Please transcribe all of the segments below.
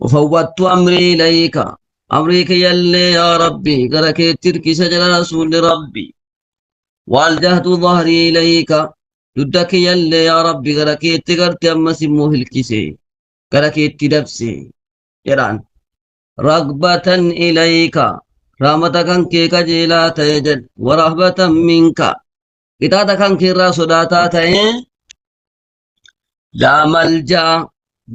وفوضت أمري إليك أمريك يلي يا ربي قرك ترك سجل رسول ربي والجهت ظهري إليك ضدك يلي يا ربي قرك تقرت أما سموه الكسي قرك تدبسي يران رغبة إليك رحمتك كيك جيلا تيجد ورهبة منك إتاتك كيرا صداتا تيجد لا ملجأ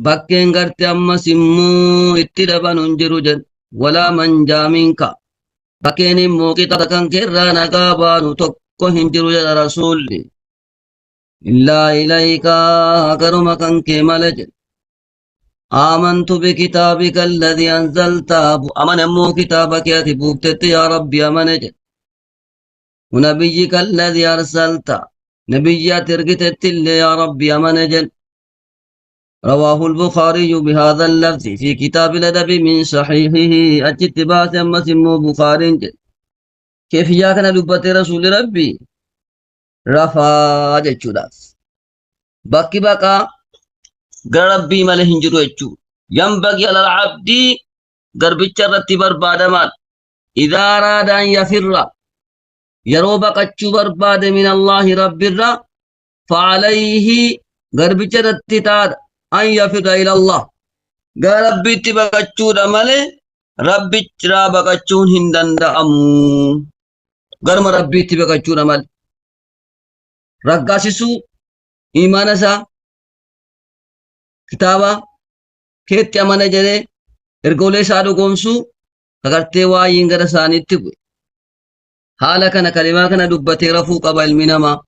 bakkeen garte ammas immoo itti dhaban hin jiru jedhe walaa manjaa minka bakkeen immoo qixata kan keerraa nagaa baanu tokko hin jiru jedha rasuulli illaa ilaykaa garuma kan kee male jedhe آمنت بكتابك الذي أنزلت أمن أمو كتابك ياتي بوكتت يا ربي أمن جد ونبيك الذي أرسلت نبيات ترقتت اللي يا ربي أمن جد رواه البخاري بهذا اللفظ في كتاب الأدب من صحيحه أجت باس مسمو بخاري كيف جاكنا لبت رسول ربي رفا جتشوداس بكي بكا ربي ماله هنجرو جتشو ينبغي على العبد غربچ رتي بربادمان إذا أراد أن يفر يرو بقچو برباد من الله رب الرا فعليه غربچ رتي تاد أن يفر إلى الله قال ربي تبقى مالي ربي ترى بقى هندن دأمو قرم ربي تبقى مال رقاسسو إيمان سا كتابا كيت أمانة جده إرقولي سادو قومسو كغرتي وايين غر ساني تبوي حالا كان كلمة كان دبتي رفو قبل منما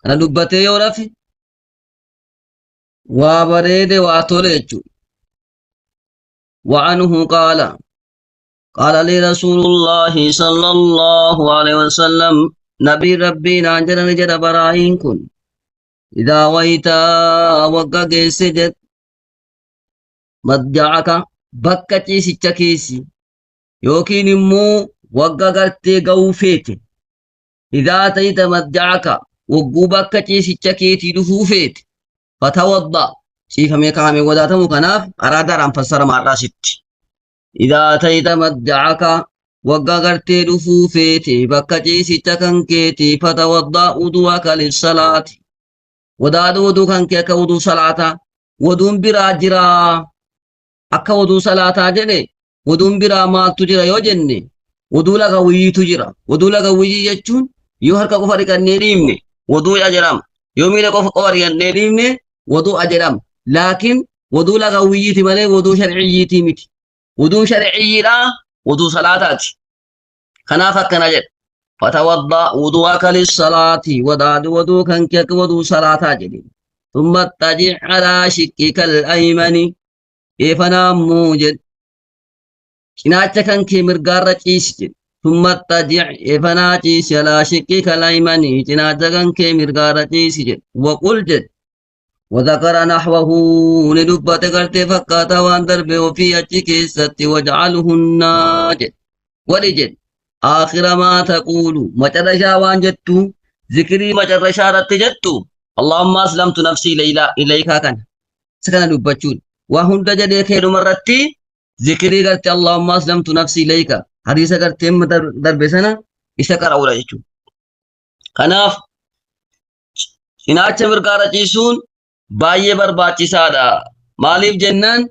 كان دبتي يورفي وابريد واتوليچو وعنه قال لي رسول الله صلى الله عليه وسلم نبي ربي نانجر نجر براهين كن إذا ويتا وقا سجد مدجعك بكتي سيچكيسي يوكين مو وقا قرتي قوفيتي إذا تيت مدجعك وقو بكتي سيچكيتي دفوفيتي فتوضأ شيخ ميكامي وداتمو كناف أراد رام فسر مرة ست إذا أتيت مدعك وقغرتي دفوفيتي بكتي ستكن كيتي فتوضأ وضوءك للصلاة وداد وضوء كان كيك وضوء صلاة ودون برا جرا أكا وضوء صلاة جني ودون برا ما تجرا يو جني وضوء لغا ويي تجرا وضوء لغا ويي يجون يوهر كا كفاري كان نيريمني وضوء أجرام يومي لكو فقواري كان نيريمني وضوء أجرام لكن وضوء لغويتي مالي وضوء شرعيتي متي وضوء شرعي لا وضوء صلاتات خنافة كنجد فتوضأ وضوءك للصلاة وداد وضوء كنكك وضوء صلاة جديد ثم اتجع على شكك الأيمن إفنا موجد كناچ كنك مرقارة جيسجد ثم اتجع إفنا جيس على شكك الأيمن كناچ كنك مرقارة جيسجد وقل جد وذكر نحوه لدبت قرتي فكاتا وان دربه وفي أجيك ستي وجعله الناجد ولجد آخر ما تقول مجرشا وان جدتو ذكري مجرشا رت جدتو اللهم أسلمت نفسي إليك كان سكن دبتشون وهم دجدي خير مرتي ذكري قرتي اللهم أسلمت نفسي إليك حديث قرتي دربسنا إسكر أولا جدتو خناف إناچ مرقارة جيسون باية barbaachisaadha maaliif jennaan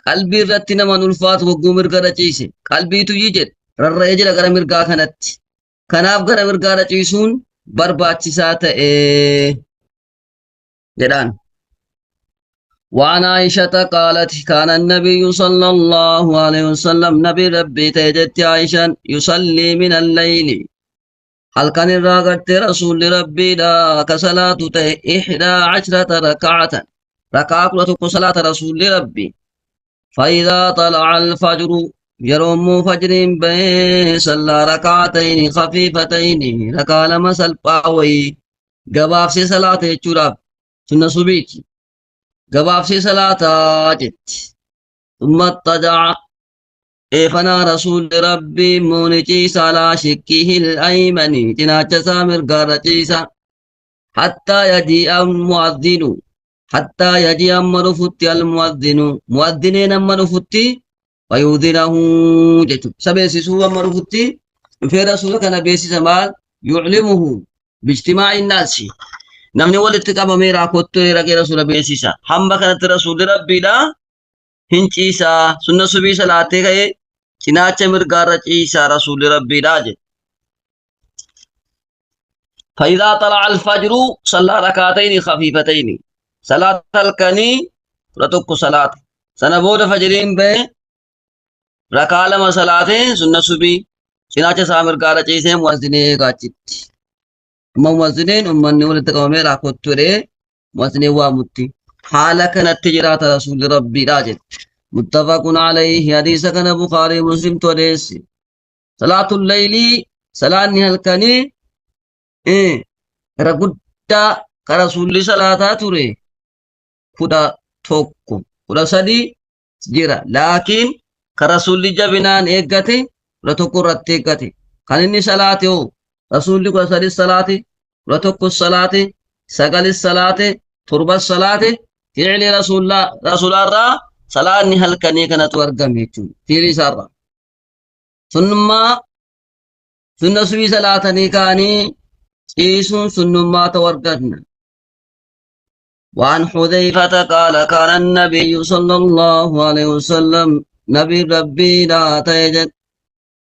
qalbii irratti nama ulfaatu wagguu mirga ciise qalbiitu jedhe rarra'ee jira gara mirgaa kanatti kanaaf gara mirgaa ciisuun barbaachisaa ta'e jedhaan وعن عائشة قالت كان النبي صلى الله عليه وسلم نبي ربي تجت عائشة يصلي من الليل هل كان الراغت رسول ربي لا كصلاة 11 ركعة ركعة صلاة رسول ربي فإذا طلع الفجر يروم فجر به صلى ركعتين خفيفتين ركع لما سلباوي قباف سي صلاة جراب سنة صبيتي قباف سي صلاة جت ثم اضطجع إفنا رسول ربي مونجيس على شكه الأيمن تناچ سامر غارچيسا حتى يجيء المؤذن حتى يجي أمر فتي المؤذن مؤذنين أمر فتي ويؤذنه جتو سبيسسوا أمر فتي في رسولك نبيسي سمال يعلمه باجتماع الناس نمني ولدت كما ميرا كنت رقي رسول بيسيسا حمبا كانت رسول ربي لا هنچيسا سنة سبي صلاته گئے چناچ مرگارة عيسى رسول ربي راجه فإذا طلع الفجر صلى ركعتين خفيفتين صلاة الكني رتك صلاة سنبود فجرين به ركع لما صلاة سنة سبي چناچ سامر گارة عيسى مؤذنه گاچت مؤذنين أمني ولدت كما ميرا كنت ري مؤذنه وامتي حالك نتجرات رسول ربي راجه متفق عليه حديث كان بخاري مسلم توديس صلاة الليل صلاة نهلكني إيه رغدا كرسول صلاة توري كودا توكو كودا سدي جرا لكن كرسول جبنان إيغتي رتوكو رتيغتي كان إني صلاة يو رسول كودا سدي صلاة رتوكو الصلاة سقل الصلاة تربة الصلاة فعل رسول الله salaanni halkanii kanatu argame jechuudha. Fiirii isaarraa. Sunna subii salaatanii ka'anii ciisuun sunnummaa ta'uu arganna. وعن حذيفة قال كان النبي صلى الله عليه وسلم نبي ربي لا تيجد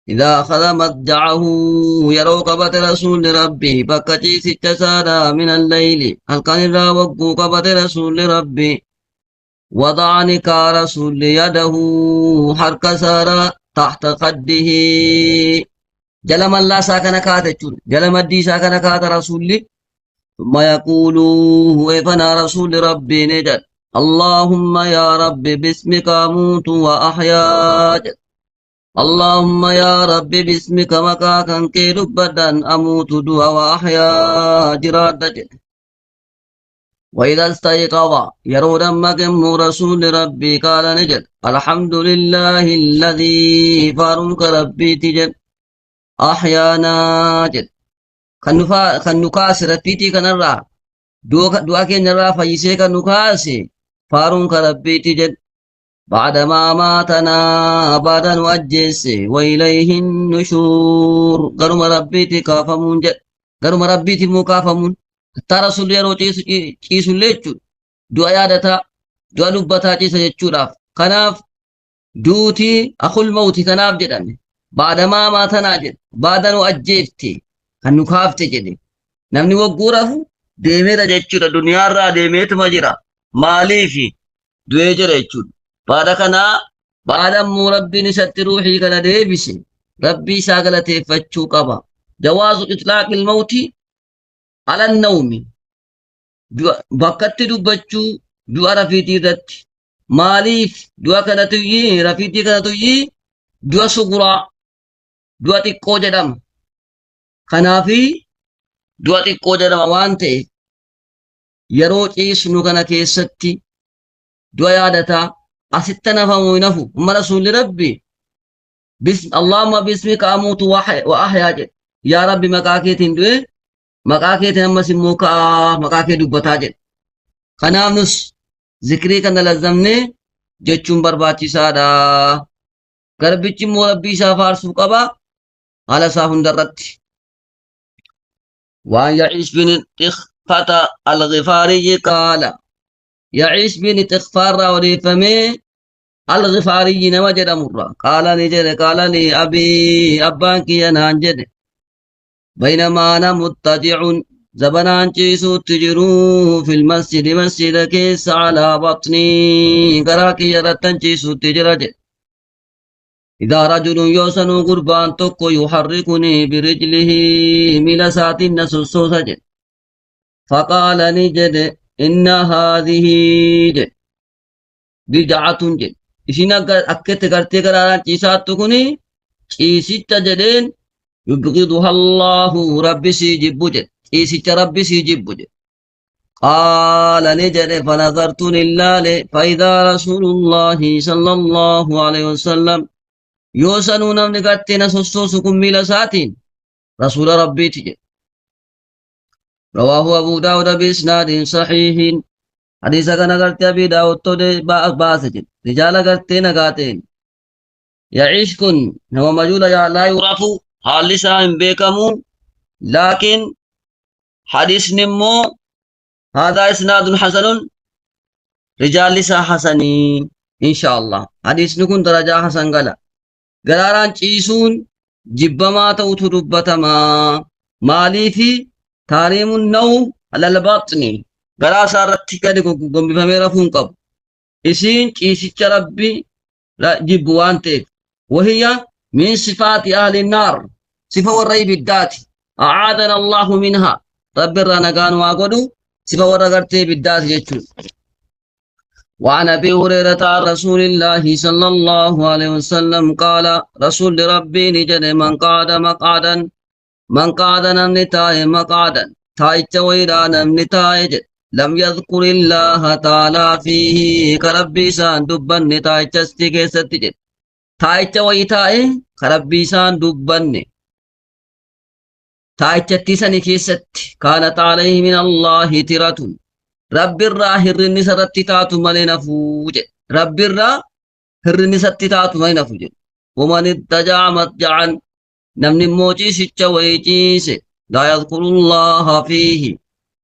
إذا أخذ مضجعه يرو قبط رسول ربي بكتي ست سادا من الليل هل كان راوقو قبط رسول ربي وضع نكا رسول يده حرك سارة تحت خده جلم الله ساكن كات جلم الدي ساكن كات رسول ثم يقول هو فنا رسول ربي نجد اللهم يا رب باسمك أموت وأحيا اللهم يا رب باسمك مكاكا كي ربدا أموت دوا وأحيا جراد وإذا استيقظ يرو دمكم رسول ربي قال نجد الحمد لله الذي فارك ربي تجد أحيانا جد kan nukaase rabbiitii kanarraa du'a keenyarraa fayyisee kan nukaase faaruun kan rabbiiti jedhe بعدما ماتنا بعد أن وجس وإليه النشور قرم ربيتي كافمون جد قرم ربيتي مكافمون ترى سليرو تيسو ليتشو دعا يادتا دعا لبتا تيسا جتشو راف كناف دوتي أخو الموت كناف جدن بعدما ماتنا جد بعد أن وجفتي kan nu kaafte jedhe namni wagguurafu deemeera jechuudha duniyaarraa deemeetuma jira maaliifi du'ee jira jechuudha baada kanaa baada immoo rabbiin isatti ruuxii kana deebise rabbii isaa galateeffachuu qaba jawaazu itlaaqil mawti ala nawmi bakkatti dubbachuu du'a rafiitii irratti maaliif du'a kanatuyyi rafiitii kanatuyyi du'a suguraa du'a xiqqoo jedhama kanaafi du'a xiqqoo jedhama waan ta'eef yeroo ciisnu kana keessatti du'a yaadataa asitti nafamu nafu umma rasuulli rabbi allahumma bismika amuutu wa ahyaa jedhe yaa rabbi maqaa keetiin du'e maqaa keetiin ammas immoo ka'aa maqaa kee dubbataa jedhe kanaaf nus zikrii kana lazzamnee jechuun barbaachisaadha garbichi immoo rabbii isaa faarsuu qaba haala isaa hundarratti وأن يعيش بن تخفة الغفاري قال يعيش بن تخفار وريفمي الغفاري نوجد مرة قال نجد قال لي أبي أبانك ينانجد بينما أنا مضطجع زبنان جيسو تجرو في المسجد مسجد كيس على بطني قراكي يرتن جيسو تجرج إذا رجل يوسن قربان تكو يحركني برجله ملسات نسوسوسج فقال نجد إن هذه بدعة جد إشنا أكت كرتي كراران جيسات تكوني جيسيت جدين يبغضها الله ربي سيجب جد جيسيت ربي سيجب جد قال نجد فنظرت لله فإذا رسول الله صلى الله عليه وسلم يوسنو نمني قتنا سوسوسكم ميلا ساتين رسول ربي تجي رواه أبو داود بإسناد صحيح حديث كان قرت أبي داود تود باسجد رجال قرت نقاتين يعيش كن هو مجهول لا يعرف حال لسان بيكمو لكن حديث نمو هذا إسناد حسن رجال لسا حسني إن شاء الله حديث نكون درجة حسن قال قراران تيسون جبما توتو دبتما مالي في تاريم النوم على البطن قرا سارت كده قم بفميرا فونقب إسين تيسيش ربي لا جبوان تيك وهي من صفات أهل النار صفة والريب الذات أعاذنا الله منها رب الرنقان واقودو صفة والرقرتي بالذات يجو وعن ابي هريره عن رسول الله صلى الله عليه وسلم قال رسول ربي نجد من قعد نمنتاي مقعدا تايت ويرا نمنتاي لم يذكر الله تعالى فيه كربي سان دبن نتايت استيكي ستجد تايت ويتاي كربي سان دبن تايت تيسني كيست كانت عليه من الله ترة رب الرا هرني ستتي تاتو مالي نفوج رب الرا هرني ستي تاتو مالي نفوج ومن اتجع متجعا نمني موجي سيتشا ويجيس لا يذكر الله فيه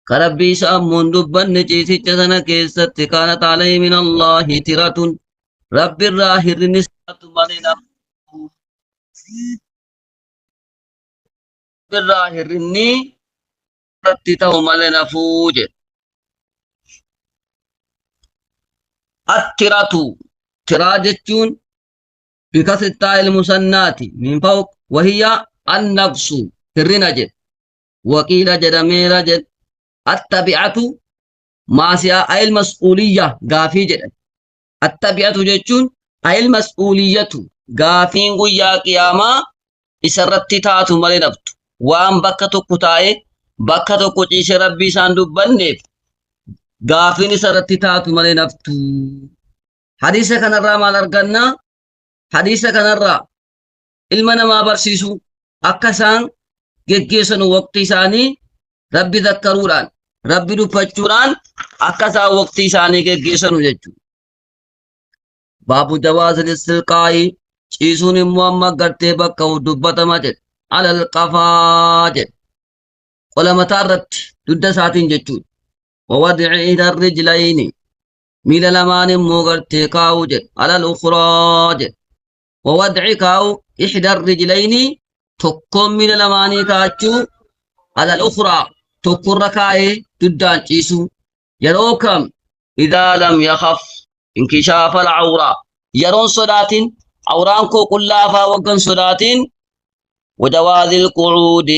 كربي سامون دبن نجي سيتشا سنة كيست كانت عليه من الله ترة رب الرا هرني ستاتو مالي نفوج رب الرا هرني ستي تاتو مالي نفوج التراتو تراجتون بكسر التاء المثنات من فوق وهي النقص الرنجد وقيل جدمير جد التبعة ماسيا أي المسؤولية غافي جد التبعة جتون أي المسؤولية غافين قيا قياما إسرت تاتو مالي نبت وان بكتو كتاي بكتو كتيش ربي ساندو بنيف غافين إسرت تاتو مالي نبتو حديثة كان الرا مال أرغنا حديثة كان الرا ilma namaa barsiisu akka isaan geggeessan waqtii isaanii rabbi dhakkaruudhaan rabbi dubbachuudhaan akka isaan waqtii isaanii geggeessanu jechuudha. Baabu jawaazil istilqaa'i ciisuun immoo amma gartee bakka dubbatama jedha. Alal qafaa jedha. Qola mataa irratti dudda isaatiin jechuudha. Wawadci idar rijlayni miila lamaan immoo gartee kaa'uu jedha. Alal ukhraa jedha. ووضع كاو إحدى الرجلين تقوم من الأماني كاتشو على الأخرى تقر ركاي تدان تيسو يروكم إذا لم يخف انكشاف العورة يرون صدات عورانكو كلافا وقن صدات وجواز القعود